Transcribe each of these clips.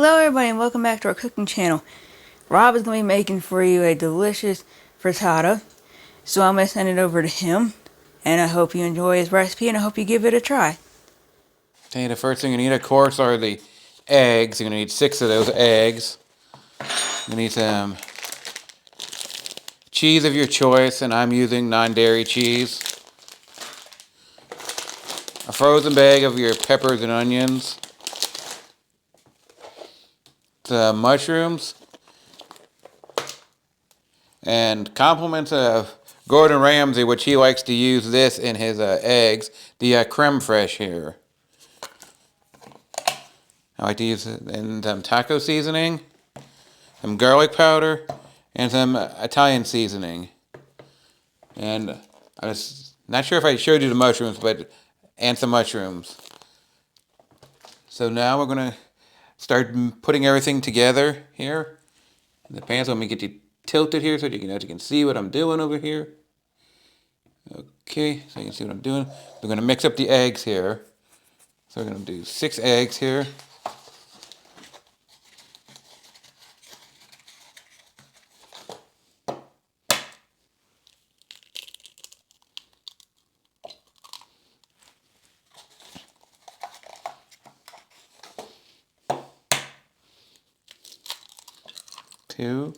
Hello everybody and welcome back to our cooking channel. Rob is going to be making for you a delicious frittata. So I'm going to send it over to him. And I hope you enjoy his recipe and I hope you give it a try. Okay, the first thing you need, of course, are the eggs. You're going to need 6 of those eggs. You need some cheese of your choice, and I'm using non-dairy cheese. A frozen bag of your peppers and onions. The mushrooms. And compliments of Gordon Ramsay, which he likes to use this in his eggs, the creme fraiche here. I like to use it in some taco seasoning, some garlic powder, and some Italian seasoning. And I was not sure if I showed you the mushrooms, and some mushrooms. So now we're going to start putting everything together here in the pan. So let me get you tilted here so you can see what I'm doing over here. Okay, so you can see what I'm doing. We're going to mix up the eggs here. So we're going to do 6 eggs here. Two.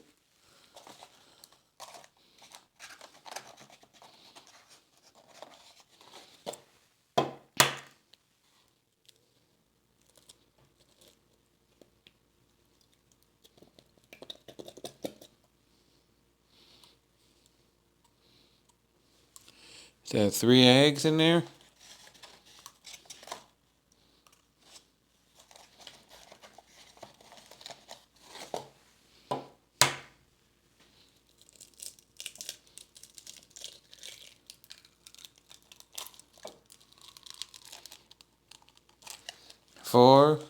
So 3 eggs in there. Four.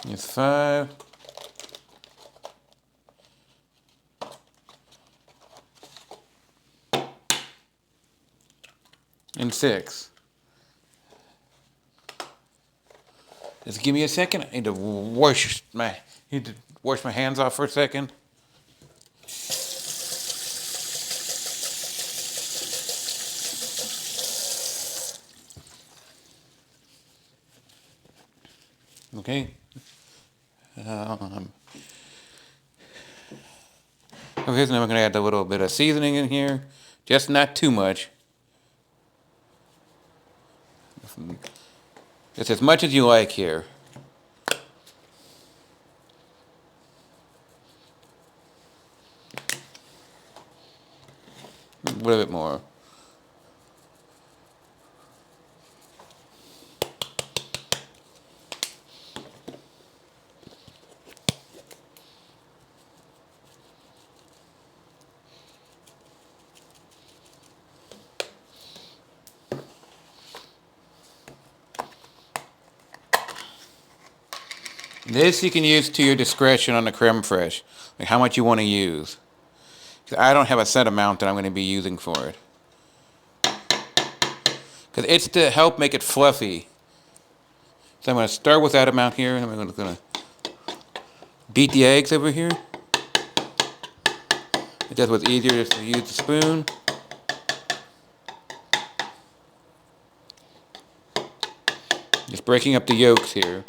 It's 5. And 6. Just give me a second. I need to wash my hands off for a second. Okay. Okay, so now we're gonna add a little bit of seasoning in here, just not too much. Just as much as you like here. A little bit more. This you can use to your discretion on the creme fraiche, like how much you want to use. I don't have a set amount that I'm going to be using for it. Because it's to help make it fluffy. So I'm going to start with that amount here, and I'm going to beat the eggs over here. It just was easier just to use the spoon. Just breaking up the yolks here.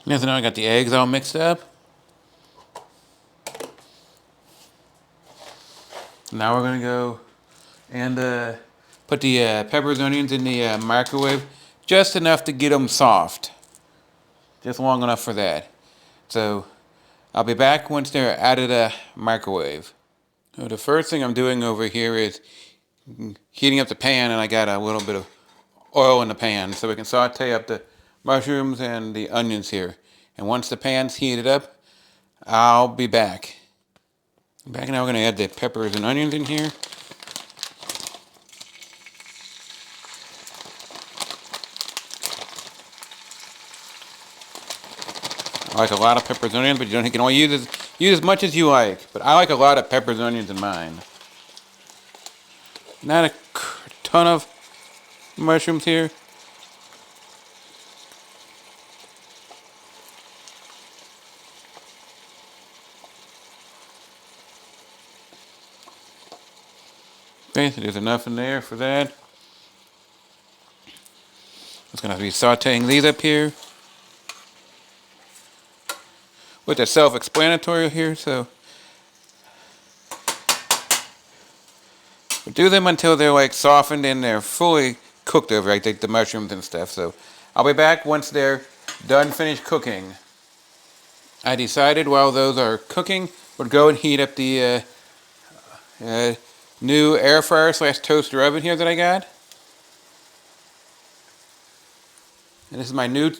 Yeah, so now I got the eggs all mixed up. Now we're gonna go and put the peppers and onions in the microwave, just enough to get them soft. Just long enough for that. So I'll be back once they're out of the microwave. So the first thing I'm doing over here is heating up the pan, and I got a little bit of oil in the pan so we can saute up the mushrooms and the onions here. And once the pan's heated up, I'll be back. Back now, we're going to add the peppers and onions in here. I like a lot of peppers and onions, but you can only use as much as you like. But I like a lot of peppers and onions in mine. Not a ton of mushrooms here. Okay, so there's enough in there for that. It's going to be sauteing these up here. With the self-explanatory here, so do them until they're like softened and they're fully cooked over, like the mushrooms and stuff. So I'll be back once they're done, finished cooking. I decided while those are cooking, would go and heat up the new air fryer / toaster oven here that I got. And this is my new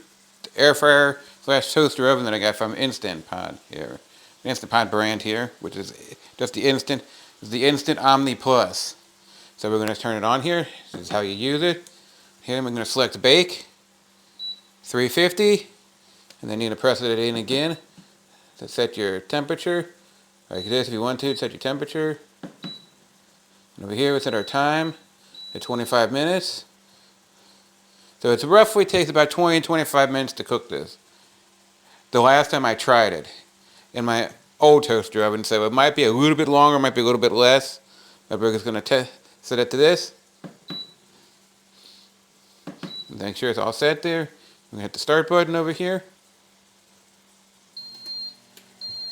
air fryer / toaster oven that I got from Instant Pot here. Instant Pot brand here, which is just the Instant. It's the Instant Omni Plus. So we're going to turn it on here. This is how you use it. Here I'm going to select Bake, 350, and then you're going to press it in again to set your temperature. Like this if you want to, set your temperature. And over here we set our time at 25 minutes. So it roughly takes about 20 to 25 minutes to cook this. The last time I tried it in my old toaster oven, so it might be a little bit longer, might be a little bit less. But we're just going to set it to this. Make sure it's all set there. We hit the start button over here.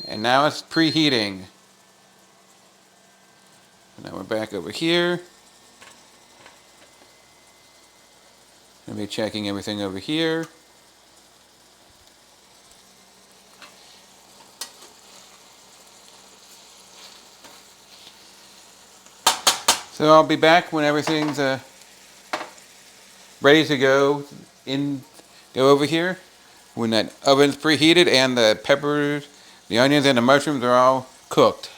And now it's preheating. And now we're back over here. I'll be checking everything over here. So I'll be back when everything's ready to go over here. When that oven's preheated and the peppers, the onions, and the mushrooms are all cooked.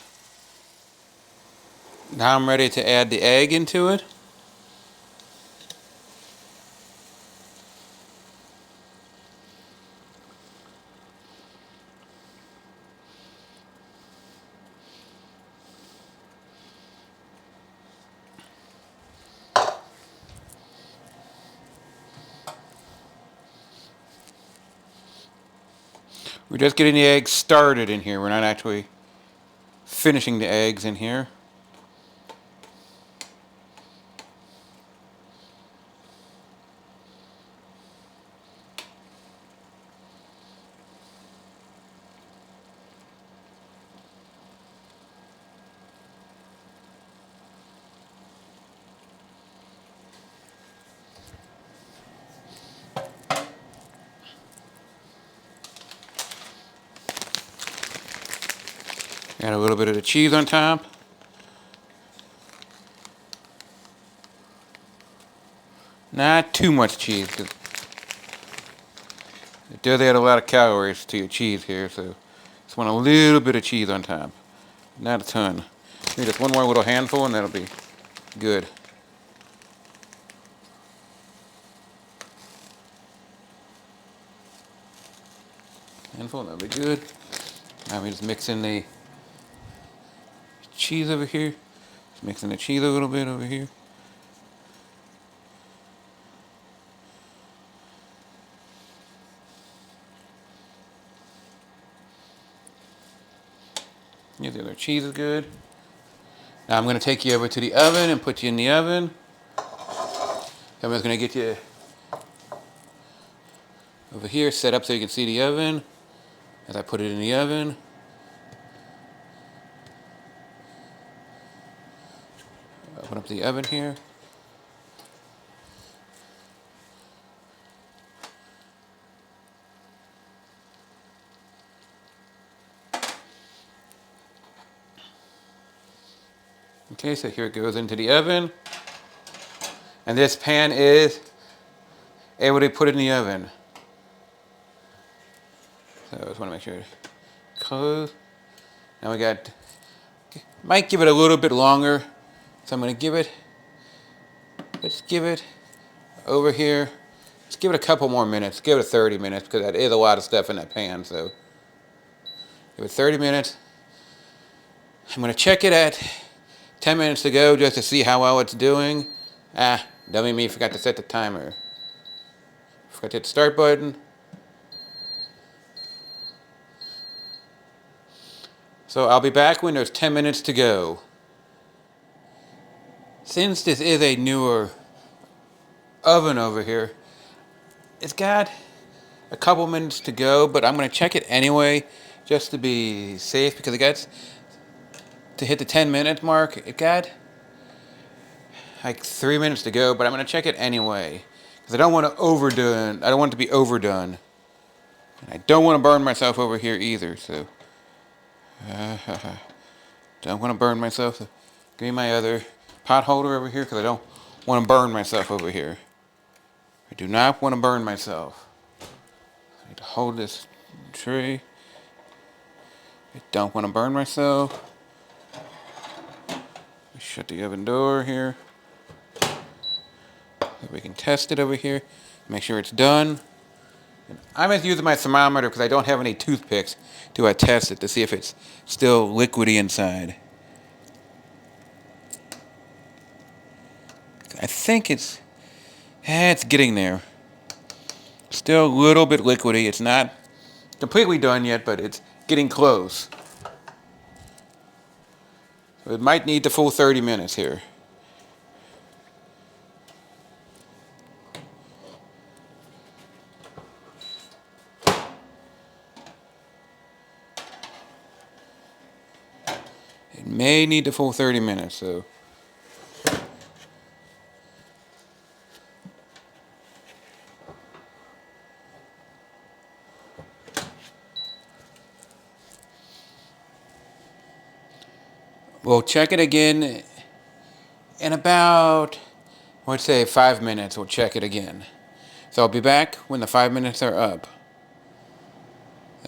Now I'm ready to add the egg into it. We're just getting the eggs started in here. We're not actually finishing the eggs in here. Add a little bit of the cheese on top. Not too much cheese, because it does add a lot of calories to your cheese here, so just want a little bit of cheese on top. Not a ton. Maybe just one more little handful and that'll be good. Handful, that'll be good. Now we just mix in the cheese over here. Just mixing the cheese a little bit over here. Yeah, the other cheese is good. Now I'm going to take you over to the oven and put you in the oven. I'm just going to get you over here set up so you can see the oven as I put it in the oven. Open up the oven here. Okay, so here it goes into the oven. And this pan is able to put it in the oven. So I just want to make sure it's closed. Now we got, might give it a little bit longer. So I'm going to let's give it over here. Let's give it a couple more minutes. Give it 30 minutes because that is a lot of stuff in that pan. So give it 30 minutes. I'm going to check it at 10 minutes to go just to see how well it's doing. Dummy me, forgot to set the timer. Forgot to hit the start button. So I'll be back when there's 10 minutes to go. Since this is a newer oven over here, it's got a couple minutes to go, but I'm going to check it anyway just to be safe because it got to hit the 10-minute mark. It got like 3 minutes to go, but I'm going to check it anyway because I don't want to overdo it. I don't want it to be overdone. And I don't want to burn myself over here either, so don't want to burn myself. So give me my other pot holder over here because I don't want to burn myself over here. I do not want to burn myself. I need to hold this tray. I don't want to burn myself. Shut the oven door here. So we can test it over here. Make sure it's done. And I'm just using my thermometer because I don't have any toothpicks to test it to see if it's still liquidy inside. I think it's getting there. Still a little bit liquidy. It's not completely done yet, but it's getting close. So it might need the full 30 minutes here. It may need the full 30 minutes, so. We'll check it again in about, let's say 5 minutes. We'll check it again. So I'll be back when the 5 minutes are up.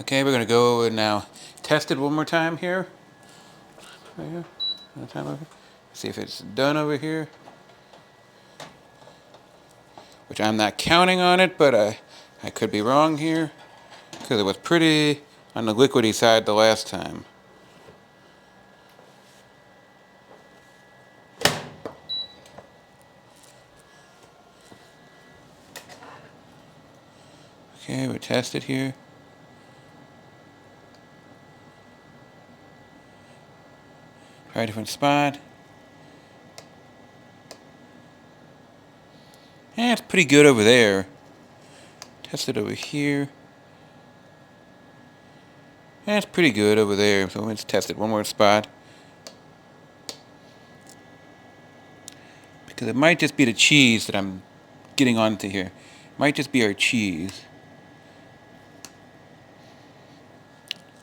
Okay, we're going to go and now test it one more time here. Right here. One time over. See if it's done over here. Which I'm not counting on it, but I could be wrong here. Because it was pretty on the liquidy side the last time. Okay, we test it here. Try a different spot. Yeah, it's pretty good over there. Test it over here. Yeah, it's pretty good over there. So let's test it one more spot. Because it might just be the cheese that I'm getting onto here. It might just be our cheese.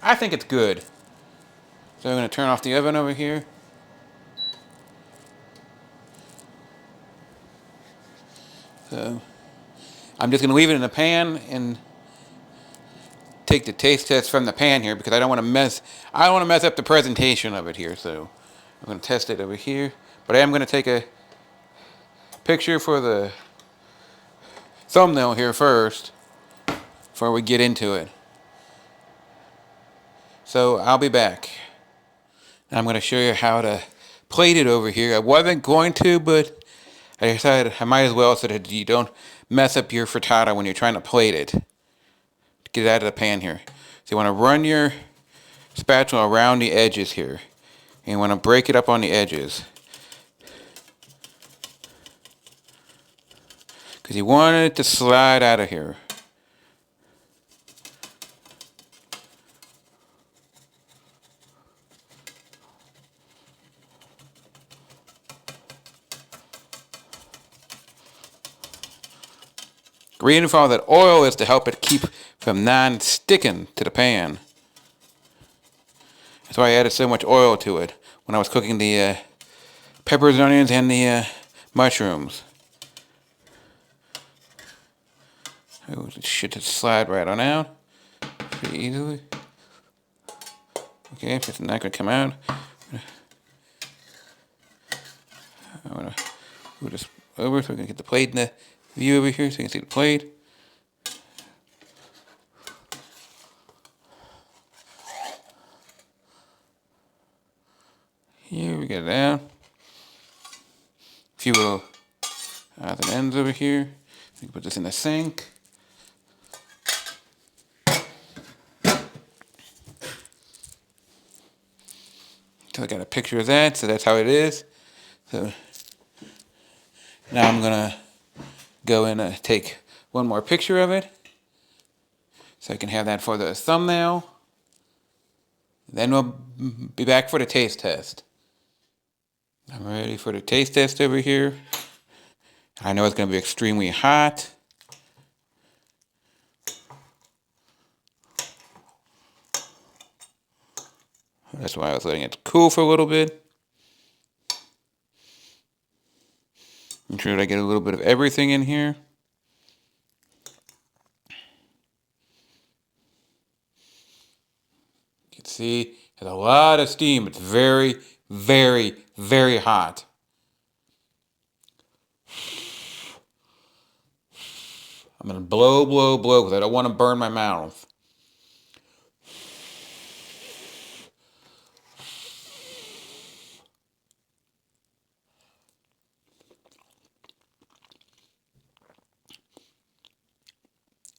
I think it's good. So I'm going to turn off the oven over here. So I'm just going to leave it in the pan and take the taste test from the pan here because I don't want to mess up the presentation of it here. So I'm going to test it over here. But I am going to take a picture for the thumbnail here first before we get into it. So I'll be back. I'm going to show you how to plate it over here. I wasn't going to, but I decided I might as well so that you don't mess up your frittata when you're trying to plate it. Get it out of the pan here. So you want to run your spatula around the edges here. And you want to break it up on the edges. Because you want it to slide out of here. The reason for all that oil is to help it keep from non-sticking to the pan. That's why I added so much oil to it when I was cooking the peppers and onions and the mushrooms. Oh, it should just slide right on out pretty easily. Okay, if it's not going to come out, I'm going to move this over so we can get the plate in the view over here so you can see the plate. Here we get it down. A few little odds and ends over here. We can put this in the sink. So I got a picture of that, so that's how it is. So now I'm gonna go and take one more picture of it, so I can have that for the thumbnail. Then we'll be back for the taste test. I'm ready for the taste test over here. I know it's gonna be extremely hot. That's why I was letting it cool for a little bit. I'm sure I get a little bit of everything in here. You can see it has a lot of steam. It's very, very, very hot. I'm gonna blow, blow, blow because I don't want to burn my mouth.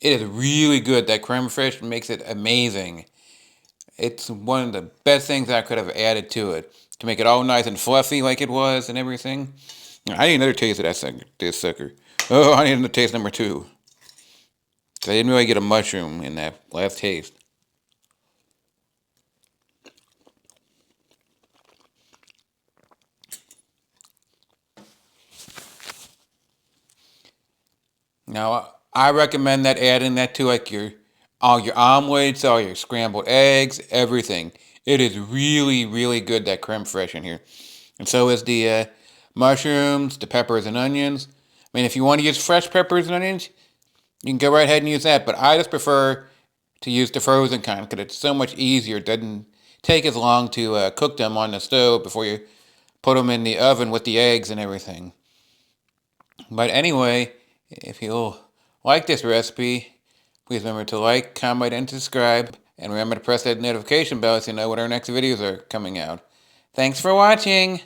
It is really good. That creme fraiche makes it amazing. It's one of the best things I could have added to it to make it all nice and fluffy like it was and everything. I need another taste of that sucker. This sucker. Oh, I need another taste number 2. I didn't really get a mushroom in that last taste. Now, I recommend that adding that to like all your omelets, all your scrambled eggs, everything. It is really, really good, that creme fraiche in here. And so is the mushrooms, the peppers and onions. I mean, if you want to use fresh peppers and onions, you can go right ahead and use that. But I just prefer to use the frozen kind because it's so much easier. It doesn't take as long to cook them on the stove before you put them in the oven with the eggs and everything. But anyway, if you like this recipe, please remember to like, comment, and subscribe. And remember to press that notification bell so you know when our next videos are coming out. Thanks for watching!